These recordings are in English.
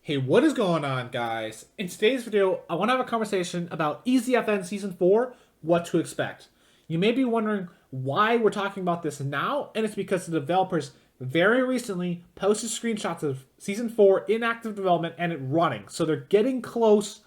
Hey, what is going on, guys? In today's video, I want to have a conversation about EZFN Season 4, what to expect. You may be wondering why we're talking about this now, and it's because the developers very recently posted screenshots of Season 4 in active development and it running. So they're getting close,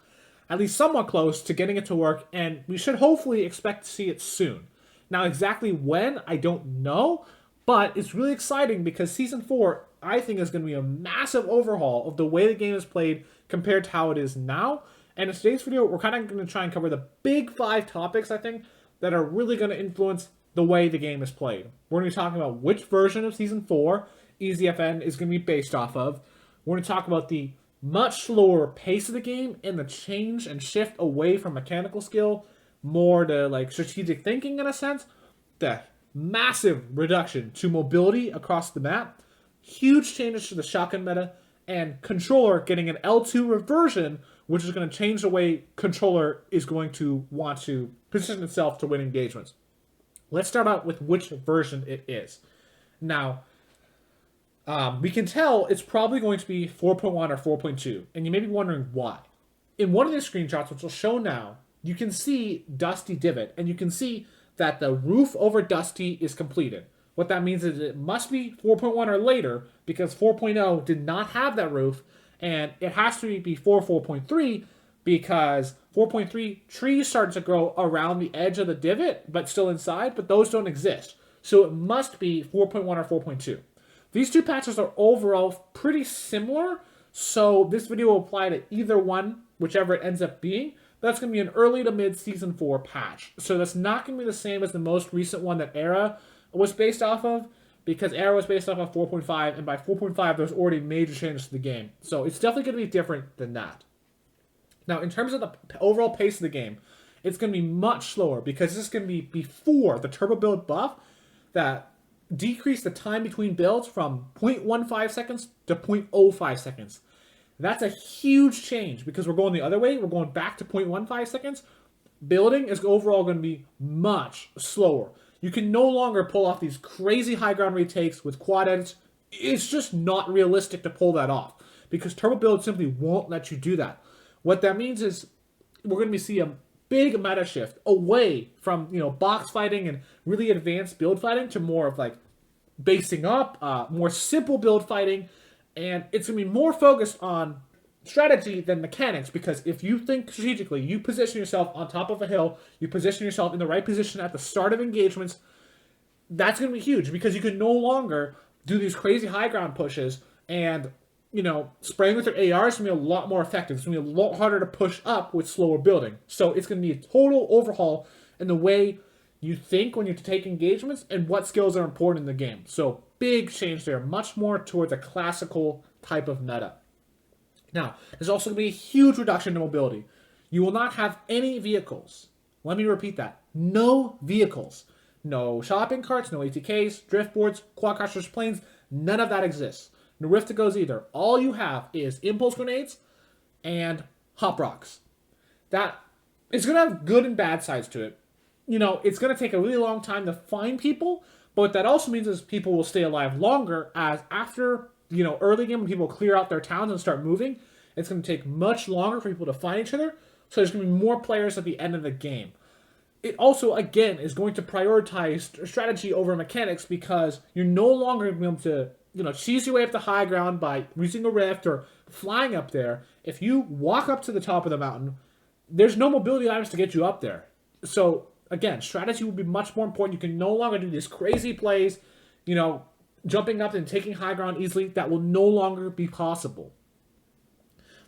at least somewhat close, to getting it to work, and we should hopefully expect to see it soon. Now, exactly when, I don't know, but it's really exciting because Season 4, I think, is going to be a massive overhaul of the way the game is played compared to how it is now. And in today's video, we're kind of going to try and cover the big 5 topics, I think, that are really going to influence the way the game is played. We're going to be talking about which version of Season 4 EZFN is going to be based off of. We're going to talk about the much slower pace of the game and the change and shift away from mechanical skill, more to like strategic thinking in a sense. The massive reduction to mobility across the map, huge changes to the shotgun meta, and controller getting an L2 reversion, which is going to change the way controller is going to want to position itself to win engagements. Let's start out with which version it is. Now, we can tell it's probably going to be 4.1 or 4.2, and you may be wondering why. In one of the screenshots, which I'll show now, you can see Dusty Divot, and you can see that the roof over Dusty is completed. What that means is it must be 4.1 or later because 4.0 did not have that roof, and it has to be before 4.3 because 4.3 trees started to grow around the edge of the divot but still inside, but those don't exist. So it must be 4.1 or 4.2. These two patches are overall pretty similar, so this video will apply to either one, whichever it ends up being. That's going to be an early to mid Season 4 patch. So that's not going to be the same as the most recent one that Era was based off of, because Era was based off of 4.5, and by 4.5 there's already major changes to the game. So it's definitely going to be different than that. Now, in terms of the overall pace of the game, it's going to be much slower because this is going to be before the turbo build buff that decreased the time between builds from 0.15 seconds to 0.05 seconds. That's a huge change because we're going the other way. We're going back to 0.15 seconds. Building is overall going to be much slower. You can no longer pull off these crazy high ground retakes with quad edits. It's just not realistic to pull that off because turbo build simply won't let you do that. What that means is we're going to be seeing a big meta shift away from box fighting and really advanced build fighting to more of like basing up, more simple build fighting. And it's going to be more focused on strategy than mechanics because if you think strategically, you position yourself on top of a hill, you position yourself in the right position at the start of engagements, that's going to be huge because you can no longer do these crazy high ground pushes and, spraying with your AR is going to be a lot more effective. It's going to be a lot harder to push up with slower building. So it's going to be a total overhaul in the way you think when you take engagements and what skills are important in the game. So big change there, much more towards a classical type of meta. Now, there's also going to be a huge reduction in mobility. You will not have any vehicles. Let me repeat that. No vehicles. No shopping carts, no ATKs, driftboards, quadcopters, planes. None of that exists. No rift goes either. All you have is impulse grenades and hop rocks. That is going to have good and bad sides to it. It's going to take a really long time to find people, but what that also means is people will stay alive longer as after, early game when people clear out their towns and start moving, it's going to take much longer for people to find each other, so there's going to be more players at the end of the game. It also, again, is going to prioritize strategy over mechanics because you're no longer going to be able to, cheese your way up the high ground by using a rift or flying up there. If you walk up to the top of the mountain, there's no mobility items to get you up there. So again, strategy will be much more important. You can no longer do these crazy plays, jumping up and taking high ground easily. That will no longer be possible.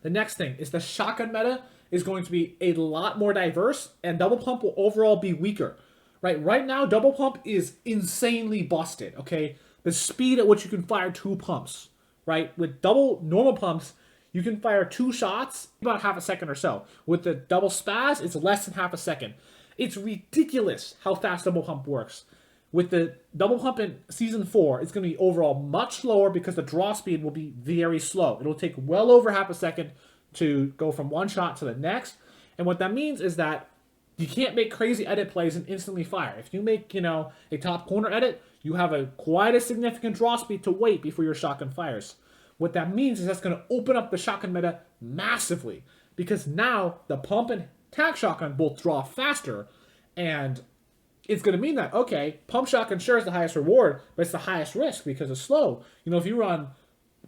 The next thing is the shotgun meta is going to be a lot more diverse, and double pump will overall be weaker. Right now, double pump is insanely busted, okay? The speed at which you can fire 2 pumps, right? With double normal pumps, you can fire 2 shots about half a second or so. With the double spaz, it's less than half a second. It's ridiculous how fast double pump works. With the double pump in Season 4, it's going to be overall much slower because the draw speed will be very slow. It'll take well over half a second to go from one shot to the next. And what that means is that you can't make crazy edit plays and instantly fire. If you make, a top corner edit, you have quite a significant draw speed to wait before your shotgun fires. What that means is that's going to open up the shotgun meta massively, because now the pump and tack shotgun both draw faster, and it's going to mean that, okay, pump shotgun sure is the highest reward, but it's the highest risk because it's slow. You know, if you run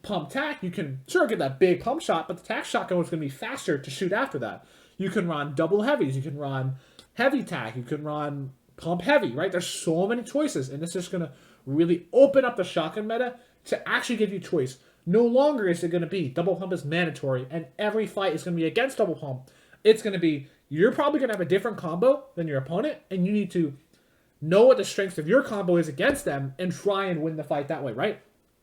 pump tack, you can sure get that big pump shot, but the tack shotgun is going to be faster to shoot after that. You can run double heavies, you can run heavy tack, you can run pump heavy, right? There's so many choices, and it's just going to really open up the shotgun meta to actually give you choice. No longer is it going to be double pump is mandatory, and every fight is going to be against double pump. It's going to be, you're probably going to have a different combo than your opponent, and you need to know what the strength of your combo is against them and try and win the fight that way, right?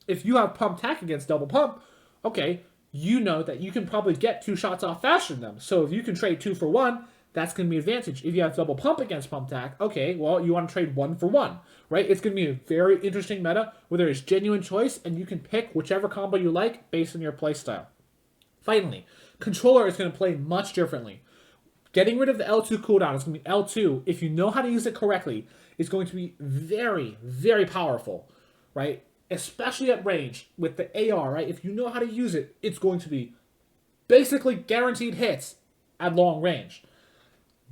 If you have pump tack against double pump, okay, you know that you can probably get 2 shots off faster than them. So if you can trade 2 for 1, that's going to be an advantage. If you have double pump against pump tack, okay, well, you want to trade 1 for 1, right? It's going to be a very interesting meta where there is genuine choice, and you can pick whichever combo you like based on your playstyle. Finally, controller is going to play much differently. Getting rid of the L2 cooldown is going to be L2. If you know how to use it correctly, it's going to be very, very powerful, right? Especially at range with the AR, right? If you know how to use it, it's going to be basically guaranteed hits at long range.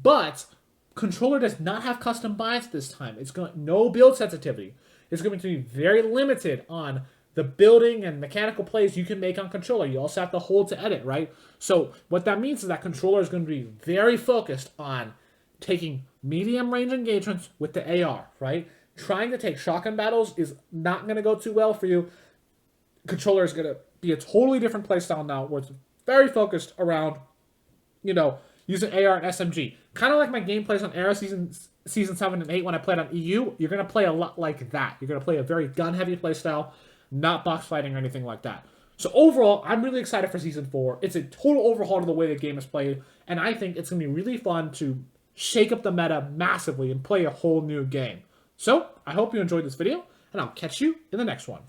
But controller does not have custom binds this time. It's got no build sensitivity. It's going to be very limited on the building and mechanical plays you can make on controller. You also have to hold to edit, right? So what that means is that controller is going to be very focused on taking medium range engagements with the AR, right? Trying to take shotgun battles is not going to go too well for you. Controller is going to be a totally different playstyle now, where it's very focused around, you know, using AR and SMG. Kind of like my gameplays on Era Season 7 and 8 when I played on EU. You're going to play a lot like that. You're going to play a very gun-heavy playstyle, not box fighting or anything like that. So overall, I'm really excited for Season 4. It's a total overhaul to the way the game is played, and I think it's going to be really fun to shake up the meta massively and play a whole new game. So, I hope you enjoyed this video, and I'll catch you in the next one.